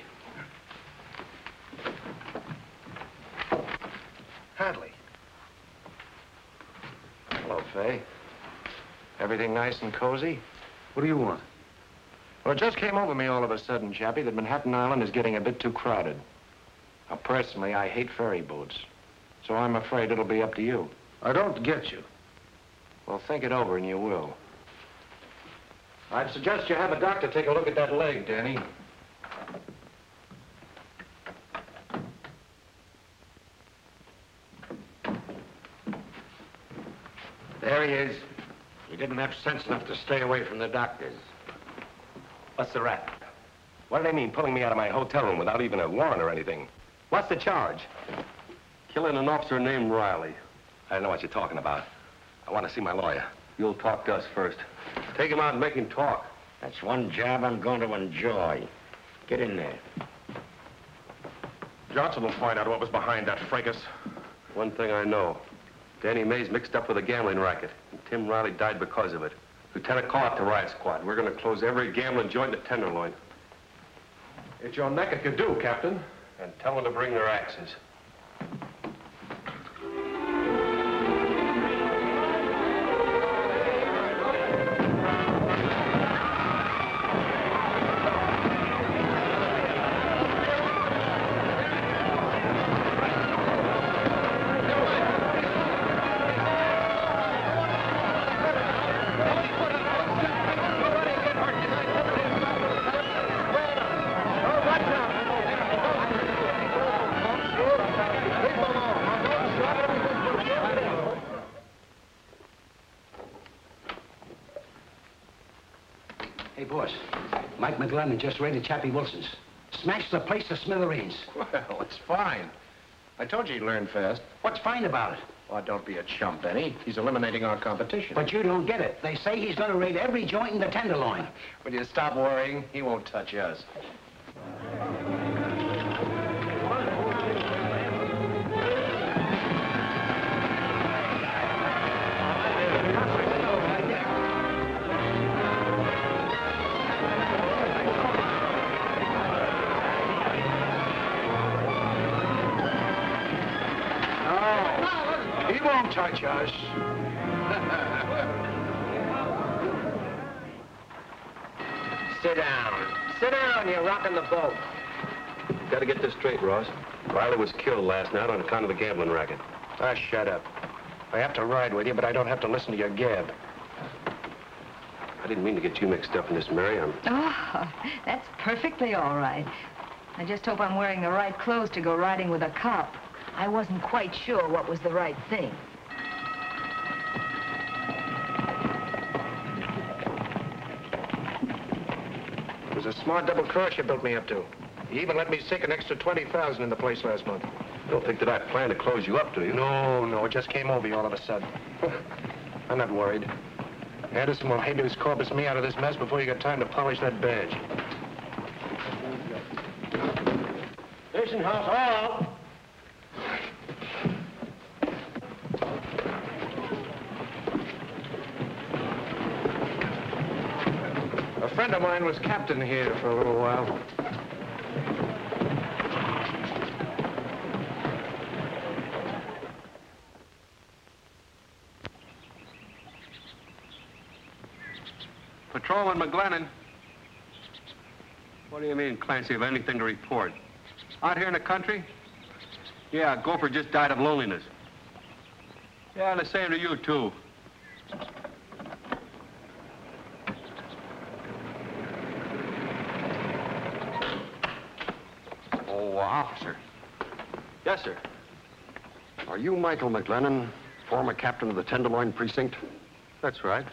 Hadley. Hello, Faye. Everything nice and cozy? What do you want? Well, it just came over me all of a sudden, Chappie, that Manhattan Island is getting a bit too crowded. Now, personally, I hate ferry boats. So I'm afraid it'll be up to you. I don't get you. Well, think it over and you will. I'd suggest you have a doctor take a look at that leg, Danny. There he is. You didn't have sense enough to stay away from the doctors. What's the rap? What do they mean, pulling me out of my hotel room without even a warrant or anything? What's the charge? Killing an officer named Riley. I don't know what you're talking about. I want to see my lawyer. You'll talk to us first. Take him out and make him talk. That's one job I'm going to enjoy. Get in there. Johnson will find out what was behind that fracas. One thing I know. Danny Mays mixed up with a gambling racket, and Tim Riley died because of it. Lieutenant, call out the riot squad. We're going to close every gambling joint in the Tenderloin. It's your neck if you do, Captain. And tell them to bring their axes. Mike McGlennon just raided Chappie Wilson's. Smashed the place to smithereens. Well, it's fine. I told you he'd learn fast. What's fine about it? Oh, don't be a chump, Benny. He's eliminating our competition. But you don't get it. They say he's going to raid every joint in the Tenderloin. Will you stop worrying? He won't touch us. Touch us. Sit down. Sit down, you're rocking the boat. Got to get this straight, Ross. Riley was killed last night on account of the gambling racket. Ah, shut up. I have to ride with you, but I don't have to listen to your gab. I didn't mean to get you mixed up in this, Mary. Oh, that's perfectly all right. I just hope I'm wearing the right clothes to go riding with a cop. I wasn't quite sure what was the right thing. It was a smart double cross you built me up to. You even let me sink an extra $20,000 in the place last month. You don't think that I planned to close you up, do you? No, it just came over you all of a sudden. I'm not worried. Anderson will habeas corpus me out of this mess before you get time to polish that badge. Station house hall. A friend of mine was captain here for a little while. Patrolman McGlennon. What do you mean, Clancy, have anything to report? Out here in the country? Yeah, Gopher just died of loneliness. Yeah, and the same to you, too. Oh, officer. Yes, sir. Are you Michael McGlennon? Former captain of the Tenderloin Precinct? That's right.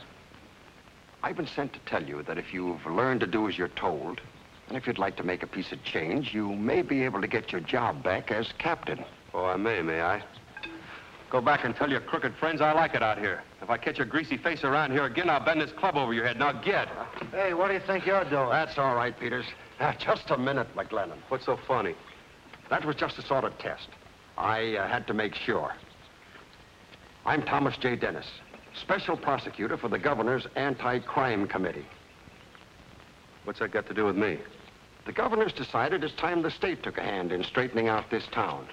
I've been sent to tell you that if you've learned to do as you're told, and if you'd like to make a piece of change, you may be able to get your job back as captain. Oh, I may I? Go back and tell your crooked friends I like it out here. If I catch your greasy face around here again, I'll bend this club over your head. Now get. Hey, what do you think you're doing? That's all right, Peters. Just a minute, McGlennon. What's so funny? That was just a sort of test. I had to make sure. I'm Thomas J. Dennis, Special Prosecutor for the Governor's Anti-Crime Committee. What's that got to do with me? The Governor's decided it's time the state took a hand in straightening out this town.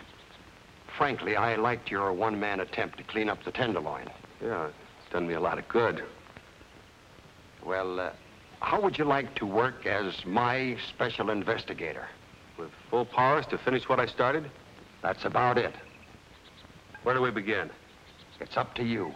Frankly, I liked your one-man attempt to clean up the Tenderloin. Yeah, it's done me a lot of good. Well, how would you like to work as my special investigator? With full powers to finish what I started? That's about it. Where do we begin? It's up to you.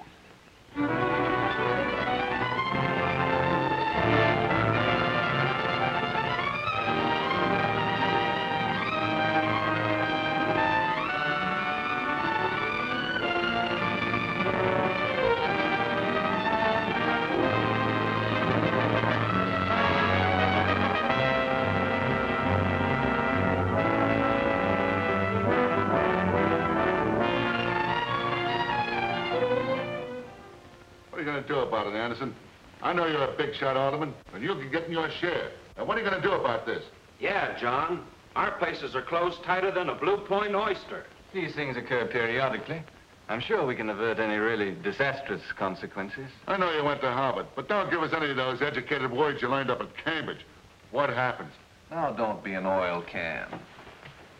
I know you're a big shot alderman, and you can get in your share. Now, what are you going to do about this? Yeah, John. Our places are closed tighter than a Blue Point oyster. These things occur periodically. I'm sure we can avert any really disastrous consequences. I know you went to Harvard, but don't give us any of those educated words you learned up at Cambridge. What happens? Now, don't be an oil can.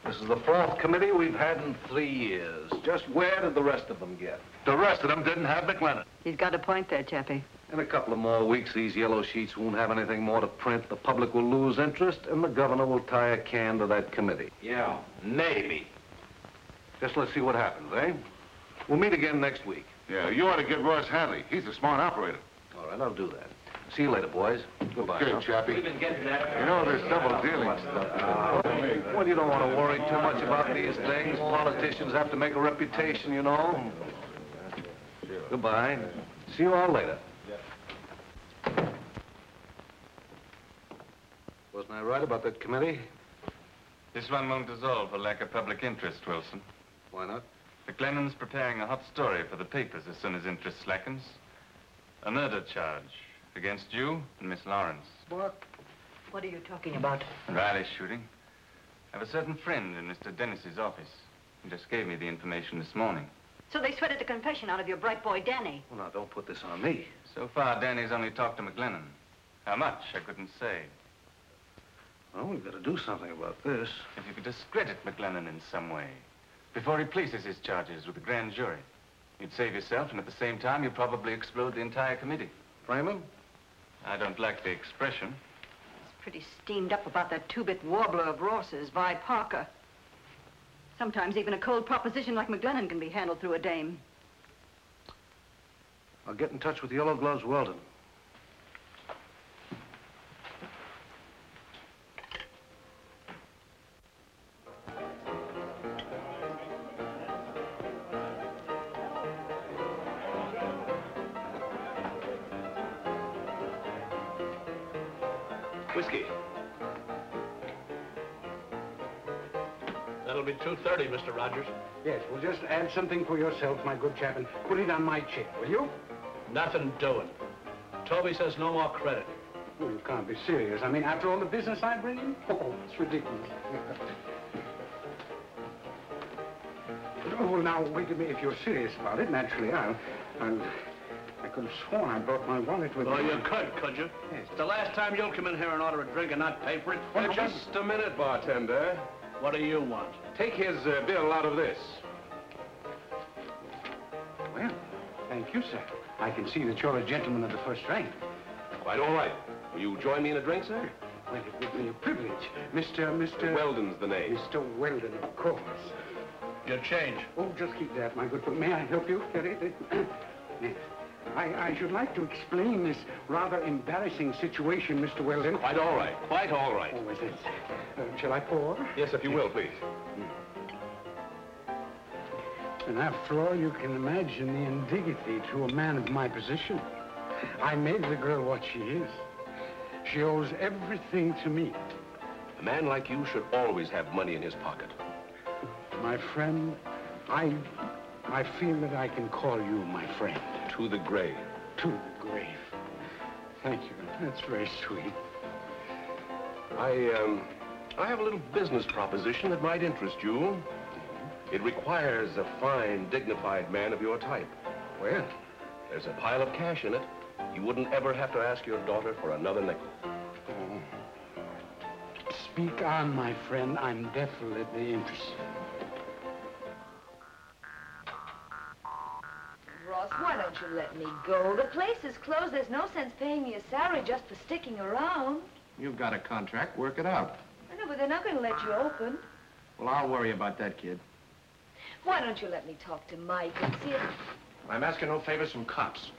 This is the 4th committee we've had in 3 years. Just where did the rest of them get? The rest of them didn't have McGlennon. He's got a point there, Chappie. In a couple of more weeks, these yellow sheets won't have anything more to print. The public will lose interest, and the governor will tie a can to that committee. Yeah, maybe. Just let's see what happens, eh? We'll meet again next week. Yeah, you ought to get Ross Hadley. He's a smart operator. All right, I'll do that. See you later, boys. Goodbye. Okay, Chappie. We've been getting that. You know, there's double dealing stuff. Well, you don't want to worry too much about these things. Politicians have to make a reputation, you know. Goodbye. See you all later. Wasn't I right about that committee? This one won't dissolve for lack of public interest, Wilson. Why not? McGlennon's preparing a hot story for the papers as soon as interest slackens. A murder charge against you and Miss Lawrence. What? What are you talking about? Riley's shooting. I have a certain friend in Mr. Dennis's office. He just gave me the information this morning. So they sweated the confession out of your bright boy, Danny. Well, now, don't put this on me. So far, Danny's only talked to McGlennon. How much, I couldn't say. Well, we've got to do something about this. If you could discredit McGlennon in some way, before he places his charges with the grand jury, you'd save yourself, and at the same time, you'd probably explode the entire committee. Frame him? I don't like the expression. He's pretty steamed up about that two-bit warbler of Ross's, Vi Parker. Sometimes even a cold proposition like McGlennon can be handled through a dame. I'll get in touch with Yellow Gloves Weldon. Whiskey. That'll be $2.30, Mr. Rogers. Yes, well, just add something for yourself, my good chap, and put it on my chair, will you? Nothing doing. Toby says no more credit. Well, you can't be serious. I mean, after all the business I bring in? Oh, it's ridiculous. Oh, well, now, wait a minute. If you're serious about it, naturally, I could have sworn I brought my wallet with me. Oh, you could you? Yes. It's the last time you'll come in here and order a drink and not pay for it. Well, just a minute, bartender. What do you want? Take his bill out of this. Well, thank you, sir. I can see that you're a gentleman of the first rank. Quite all right. Will you join me in a drink, sir? Well, it would be a privilege. Mr. Weldon's the name. Mr. Weldon, of course. Your change. Oh, just keep that, my good friend. May I help you get it? Yes. I should like to explain this rather embarrassing situation, Mr. Weldon. Quite all right. Quite all right. Oh, is it? Shall I pour? Yes, if you will, please. And after all, you can imagine the indignity to a man of my position. I made the girl what she is. She owes everything to me. A man like you should always have money in his pocket. My friend, I feel that I can call you my friend. To the grave. To the grave. Thank you. That's very sweet. I have a little business proposition that might interest you. It requires a fine, dignified man of your type. Well, there's a pile of cash in it. You wouldn't ever have to ask your daughter for another nickel. Oh. Speak on, my friend. I'm definitely interested. Ross, why don't you let me go? The place is closed. There's no sense paying me a salary just for sticking around. You've got a contract. Work it out. I know, but they're not going to let you open. Well, I'll worry about that, kid. Why don't you let me talk to Mike and see if... I'm asking no favors from cops.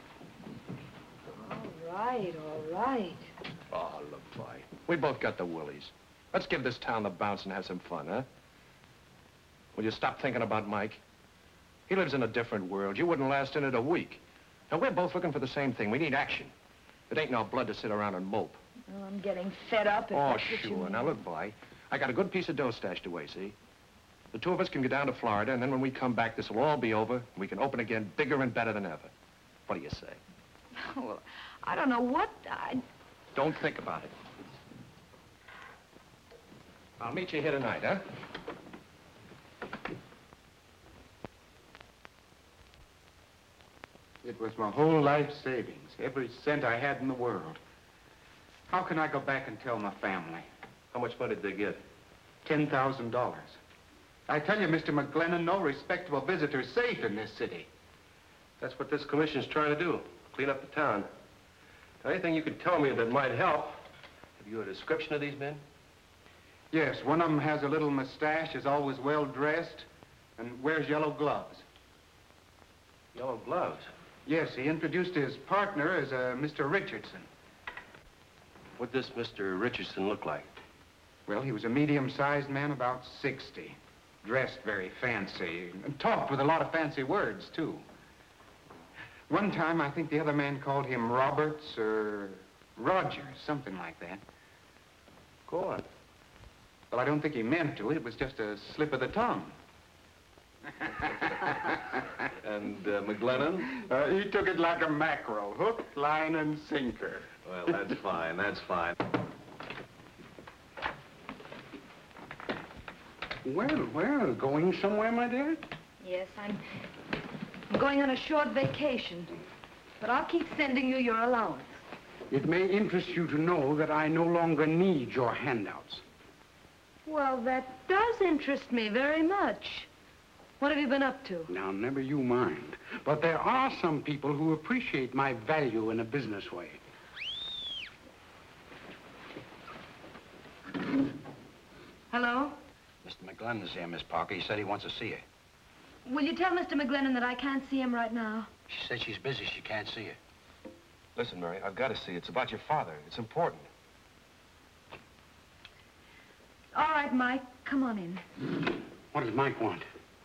All right. Oh, look, boy. We both got the willies. Let's give this town the bounce and have some fun, huh? Will you stop thinking about Mike? He lives in a different world. You wouldn't last in it a week. Now, we're both looking for the same thing. We need action. It ain't no blood to sit around and mope. Oh, I'm getting fed up. If Oh, that's what you sure. mean. Now, look, boy. I got a good piece of dough stashed away, see? The two of us can go down to Florida, and then when we come back, this will all be over, and we can open again bigger and better than ever. What do you say? Well, I don't know what Don't think about it. I'll meet you here tonight, huh? It was my whole life savings, every cent I had in the world. How can I go back and tell my family? How much money did they get? $10,000. I tell you, Mr. McGlennon, no respectable visitor is safe in this city. That's what this commission's trying to do, clean up the town. Anything you could tell me that might help? Have you a description of these men? Yes, one of them has a little mustache, is always well-dressed, and wears yellow gloves. Yellow gloves? Yes, he introduced his partner as Mr. Richardson. What'd this Mr. Richardson look like? Well, he was a medium-sized man, about 60. Dressed very fancy, and talked with a lot of fancy words, too. One time, I think the other man called him Roberts or Rogers, something like that. Go on. Well, I don't think he meant to. It was just a slip of the tongue. And McGlennon? He took it like a mackerel. Hook, line, and sinker. Well, that's fine. That's fine. Well, going somewhere, my dear? Yes, I'm going on a short vacation. But I'll keep sending you your allowance. It may interest you to know that I no longer need your handouts. Well, that does interest me very much. What have you been up to? Now, never you mind. But there are some people who appreciate my value in a business way. Hello? Mr. McGlennon's here, Miss Parker. He said he wants to see you. Will you tell Mr. McGlennon that I can't see him right now? She said she's busy. She can't see you. Listen, Mary, I've got to see. It's about your father. It's important. All right, Mike. Come on in. What does Mike want?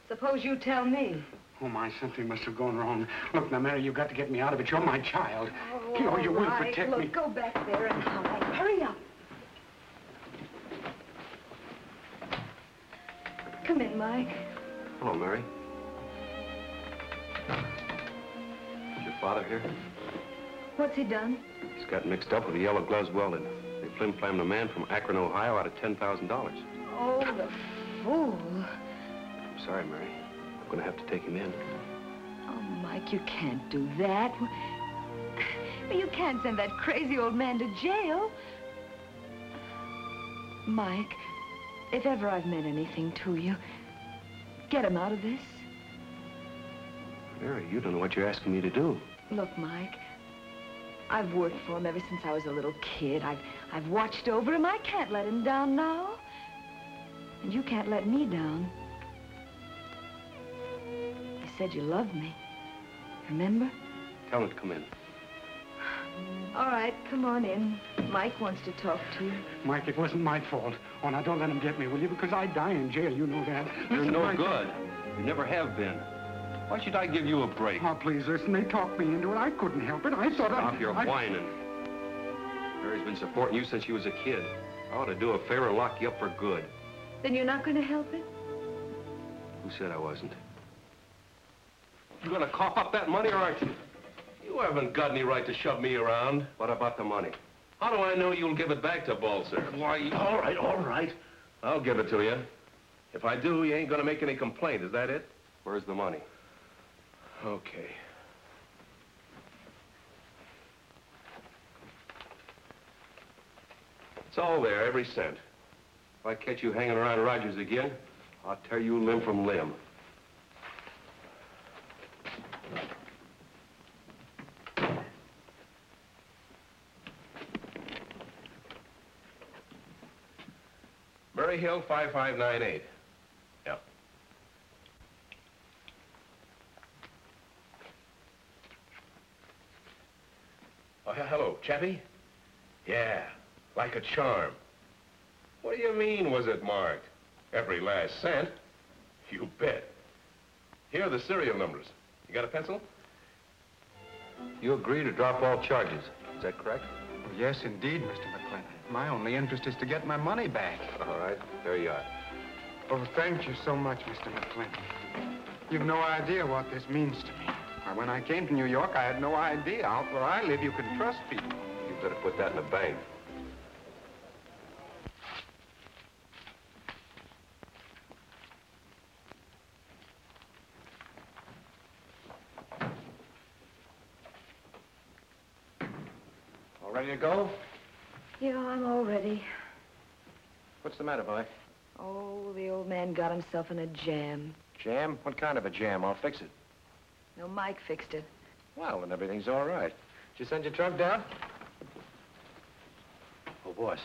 Suppose you tell me. Oh, my, something must have gone wrong. Look, now, Mary, you've got to get me out of it. You're my child. Oh, You will right. protect Look, me. go back there and hide. Hurry up. Come in, Mike. Hello, Mary. Is your father here? What's he done? He's got mixed up with the yellow gloves welded. They flim-flammed a man from Akron, Ohio out of $10,000. Oh, the fool. I'm sorry, Mary. I'm going to have to take him in. Oh, Mike, you can't do that. You can't send that crazy old man to jail. Mike, if ever I've meant anything to you, get him out of this. Mary, you don't know what you're asking me to do. Look, Mike, I've worked for him ever since I was a little kid. I've watched over him. I can't let him down now. And you can't let me down. You said you loved me. Remember? Tell him to come in. All right, come on in. Mike wants to talk to you. Mike, it wasn't my fault. Oh, now, don't let him get me, will you? Because I'd die in jail, you know that. You're Listen, no Mike, good. You never have been. Why should I give you a break? Oh, please, listen, they talked me into it. I couldn't help it. I thought Stop your whining. Mary's been supporting you since she was a kid. I ought to do a favor and lock you up for good. Then you're not going to help it? Who said I wasn't? You gonna cough up that money, or aren't you? You haven't got any right to shove me around. What about the money? How do I know you'll give it back to Balzer? Why, all right. I'll give it to you. If I do, you ain't gonna make any complaint, is that it? Where's the money? Okay. It's all there, every cent. If I catch you hanging around Rogers again, I'll tear you limb from limb. Murray Hill, 5598. Yeah. Oh, hello, Chappie? Yeah, like a charm. What do you mean, was it marked? Every last cent? You bet. Here are the serial numbers. You got a pencil? You agree to drop all charges. Is that correct? Well, yes, indeed, Mr. McGlennon. My only interest is to get my money back. All right, there you are. Oh, thank you so much, Mr. McGlennon. You've no idea what this means to me. When I came to New York, I had no idea. Out where I live, you can trust people. You better put that in the bank. All ready to go? Yeah, I'm all ready. What's the matter, boy? Oh, the old man got himself in a jam. Jam? What kind of a jam? I'll fix it. No, Mike fixed it. Well, then everything's all right. Did you send your truck down? Oh, boss,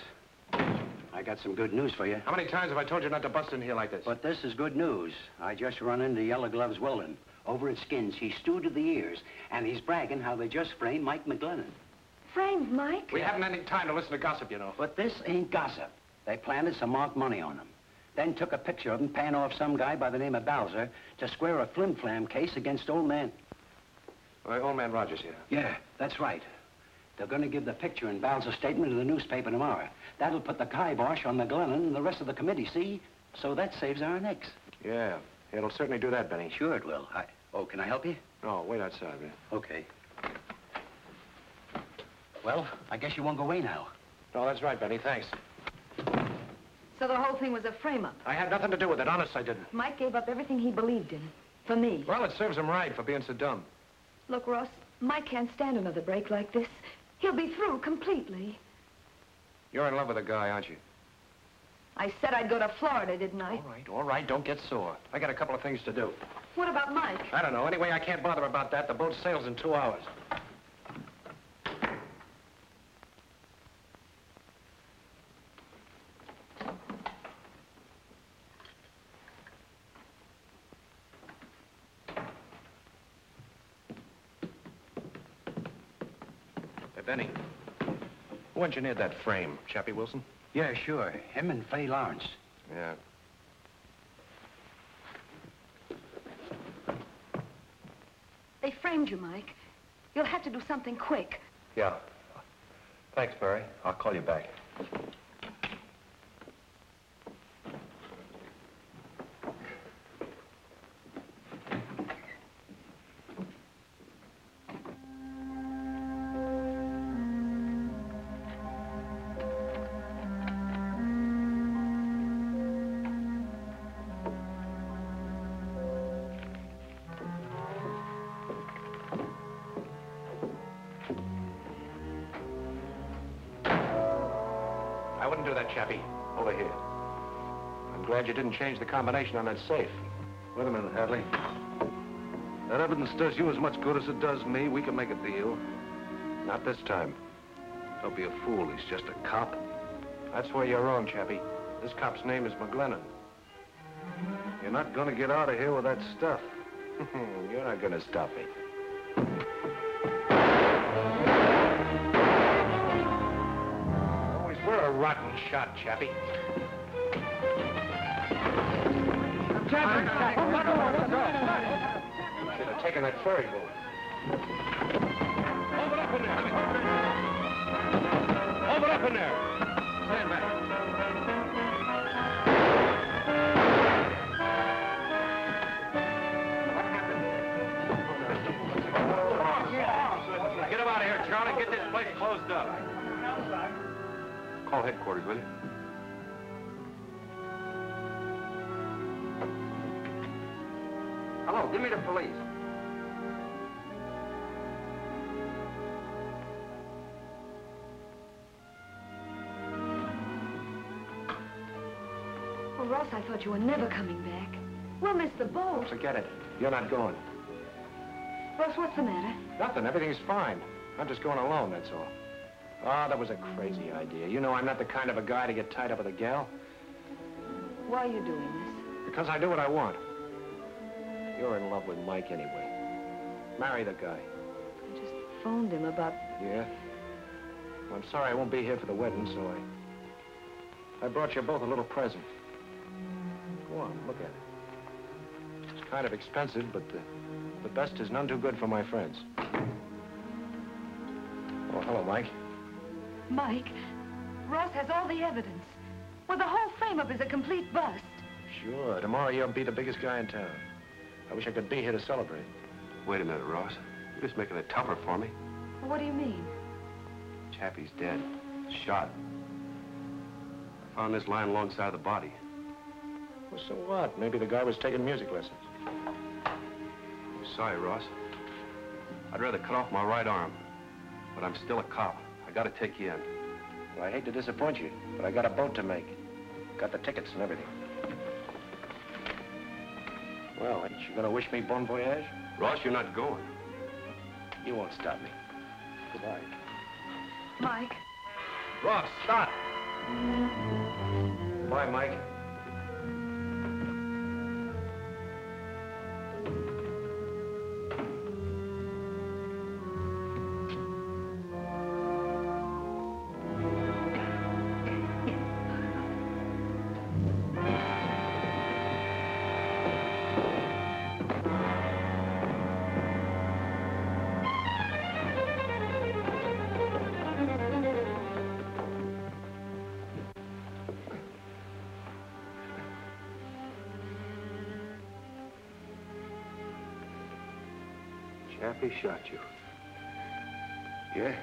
I got some good news for you. How many times have I told you not to bust in here like this? But this is good news. I just run into Yellow Gloves Weldon. Over at Skins, he's stewed to the ears, and he's bragging how they just framed Mike McGlennon. Framed Mike? We haven't any time to listen to gossip, you know. But this ain't gossip. They planted some marked money on him. Then took a picture of him paying off some guy by the name of Balzer to square a flim-flam case against old man. Old man Rogers here. Yeah, that's right. They're going to give the picture and Balzer's statement to the newspaper tomorrow. That'll put the kibosh on McGlennon and the rest of the committee, see? So that saves our necks. Yeah, it'll certainly do that, Benny. Sure it will. Oh, can I help you? No, wait outside, man. Okay. Well, I guess you won't go away now. No, that's right, Benny. Thanks. So the whole thing was a frame-up. I had nothing to do with it. Honest, I didn't. Mike gave up everything he believed in. For me. Well, it serves him right for being so dumb. Look, Ross, Mike can't stand another break like this. He'll be through completely. You're in love with a guy, aren't you? I said I'd go to Florida, didn't I? All right. Don't get sore. I got a couple of things to do. What about Mike? I don't know. Anyway, I can't bother about that. The boat sails in 2 hours. Benny, who engineered that frame? Chappie Wilson? Yeah, sure. Him and Fay Lawrence. Yeah. They framed you, Mike. You'll have to do something quick. Yeah. Thanks, Mary. I'll call you back. Chappie, over here. I'm glad you didn't change the combination on that safe. Wait a minute, Hadley. That evidence does you as much good as it does me. We can make a deal. Not this time. Don't be a fool. He's just a cop. That's where you're wrong, Chappie. This cop's name is McGlennon. You're not going to get out of here with that stuff. You're not going to stop me. We're a rotten shot, Chappie. Should have taken that ferry boat. Hold it up in there. Hold it up in there. Stand back. What happened? Get him out of here, Charlie. Get this place closed up. Call headquarters, will you? Hello, give me the police. Well, Ross, I thought you were never coming back. We'll miss the boat. Forget it. You're not going. Ross, what's the matter? Nothing. Everything's fine. I'm just going alone, that's all. Oh, that was a crazy idea. You know I'm not the kind of a guy to get tied up with a gal. Why are you doing this? Because I do what I want. You're in love with Mike anyway. Marry the guy. I just phoned him about... Yeah? Well, I'm sorry I won't be here for the wedding, so I brought you both a little present. Go on, look at it. It's kind of expensive, but the best is none too good for my friends. Oh, hello, Mike. Mike, Ross has all the evidence. Well, the whole frame-up is a complete bust. Sure. Tomorrow you'll be the biggest guy in town. I wish I could be here to celebrate. Wait a minute, Ross. You're just making it tougher for me. Well, what do you mean? Chappie's dead. Shot. I found this lying alongside the body. Well, so what? Maybe the guy was taking music lessons. I'm sorry, Ross. I'd rather cut off my right arm. But I'm still a cop. I gotta take you in. Well, I hate to disappoint you, but I got a boat to make. Got the tickets and everything. Well, ain't you gonna wish me bon voyage? Ross, you're not going. You won't stop me. Goodbye. Mike. Ross, stop! Goodbye, Mike. Chappie shot you. Yeah?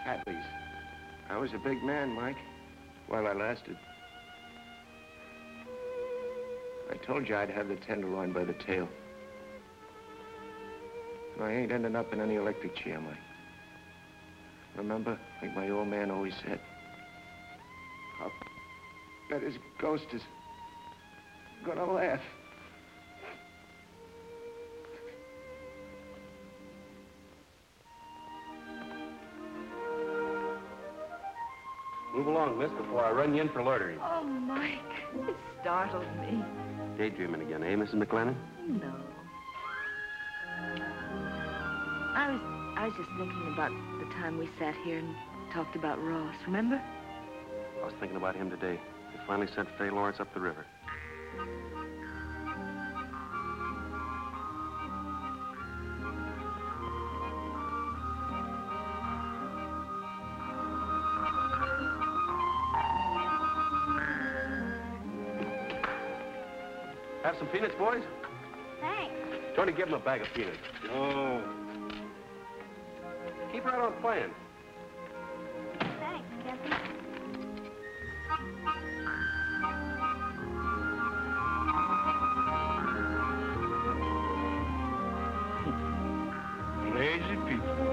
Hadley's. I was a big man, Mike, while I lasted. I told you I'd have the tenderloin by the tail. And I ain't ending up in any electric chair, Mike. Remember, like my old man always said, I'll bet his ghost is gonna laugh. Move along, miss, before I run you in for loitering. Oh, Mike, it startled me. Daydreaming again, eh, Mrs. McGlennon? No. I was just thinking about the time we sat here and talked about Ross, remember? I was thinking about him today. They finally sent Fay Lawrence up the river. Have some peanuts, boys? Thanks. Tony, give him a bag of peanuts. Oh. Keep right on playing. Thanks, Captain. Lazy people.